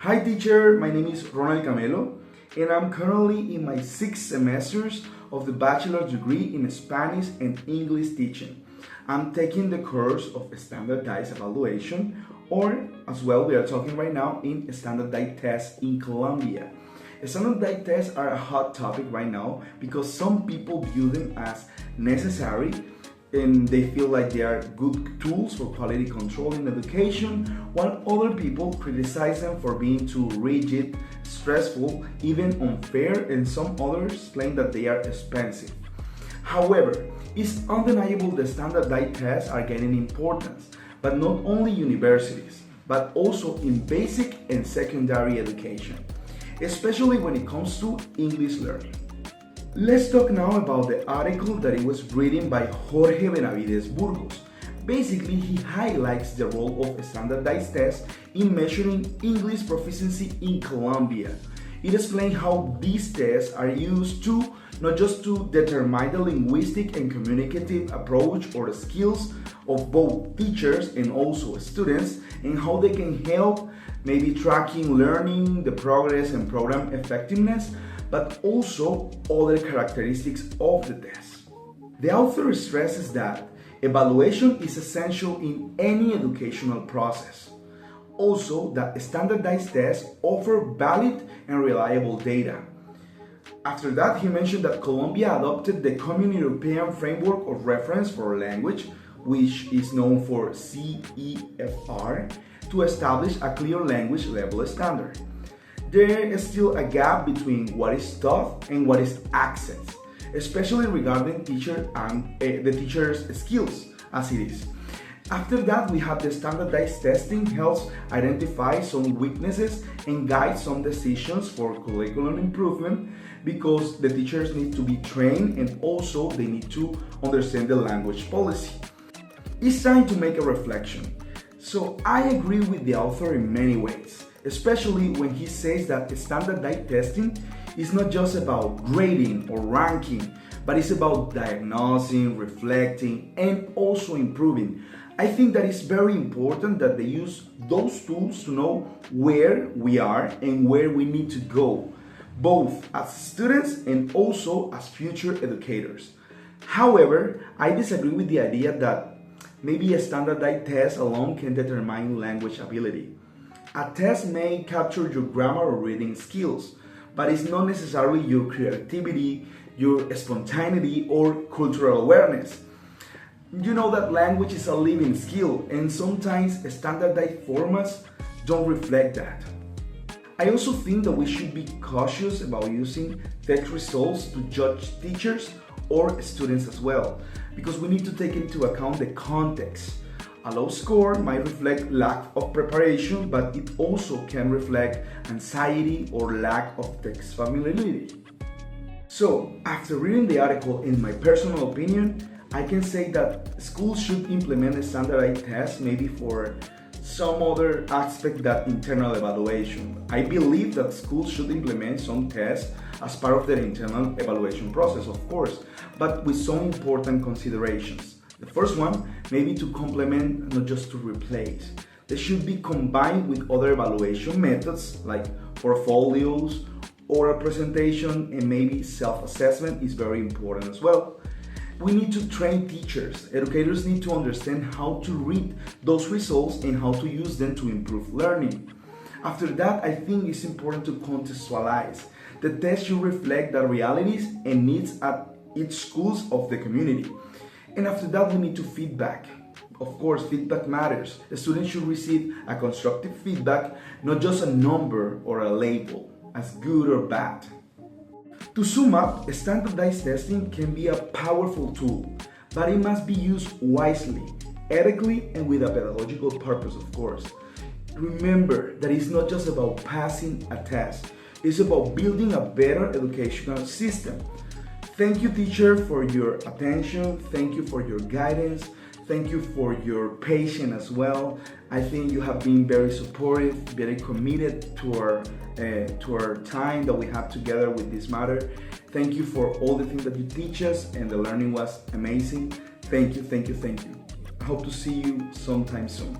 Hi teacher, my name is Ronald Camelo and I'm currently in my 6 semesters of the bachelor's degree in Spanish and English teaching. I'm taking the course of standardized evaluation, or as well we are talking right now in standardized tests in Colombia. Standardized tests are a hot topic right now because some people view them as necessary and they feel like they are good tools for quality control in education, while other people criticize them for being too rigid, stressful, even unfair, and some others claim that they are expensive. However, it's undeniable that standardized tests are gaining importance, but not only universities, but also in basic and secondary education, especially when it comes to English learning. Let's talk now about the article that it was written by Jorge Benavides Burgos. Basically, he highlights the role of standardized tests in measuring English proficiency in Colombia. It explains how these tests are used to not just to determine the linguistic and communicative approach or the skills of both teachers and also students, and how they can help maybe tracking learning, the progress and program effectiveness, but also other characteristics of the test. The author stresses that evaluation is essential in any educational process. Also, that standardized tests offer valid and reliable data. After that, he mentioned that Colombia adopted the Common European Framework of Reference for Language, which is known for CEFR, to establish a clear language level standard. There is still a gap between what is taught and what is accessed, especially regarding the teacher's skills as it is. After that, we have the standardized testing helps identify some weaknesses and guide some decisions for curriculum improvement, because the teachers need to be trained and also they need to understand the language policy. It's time to make a reflection. So I agree with the author in many ways, especially when he says that standardized testing is not just about grading or ranking, but it's about diagnosing, reflecting, and also improving. I think that it's very important that they use those tools to know where we are and where we need to go, both as students and also as future educators. However, I disagree with the idea that maybe a standardized test alone can determine language ability. A test may capture your grammar or reading skills, but it's not necessarily your creativity, your spontaneity, or cultural awareness. You know that language is a living skill, and sometimes standardized formats don't reflect that. I also think that we should be cautious about using test results to judge teachers or students as well, because we need to take into account the context. A low score might reflect lack of preparation, but it also can reflect anxiety or lack of text familiarity. So, after reading the article, in my personal opinion, I can say that schools should implement a standardized test maybe for some other aspect than internal evaluation. I believe that schools should implement some tests as part of their internal evaluation process, of course, but with some important considerations. The first one, maybe to complement, not just to replace. They should be combined with other evaluation methods like portfolios, oral presentation, and maybe self-assessment is very important as well. We need to train teachers. Educators need to understand how to read those results and how to use them to improve learning. After that, I think it's important to contextualize. The test should reflect the realities and needs at each schools of the community. And after that, we need to feedback. Of course, feedback matters. The students should receive a constructive feedback, not just a number or a label, as good or bad. To sum up, standardized testing can be a powerful tool, but it must be used wisely, ethically, and with a pedagogical purpose, of course. Remember that it's not just about passing a test, it's about building a better educational system. Thank you, teacher, for your attention. Thank you for your guidance. Thank you for your patience as well. I think you have been very supportive, very committed to our time that we have together with this matter. Thank you for all the things that you teach us, and the learning was amazing. Thank you, thank you, thank you. I hope to see you sometime soon.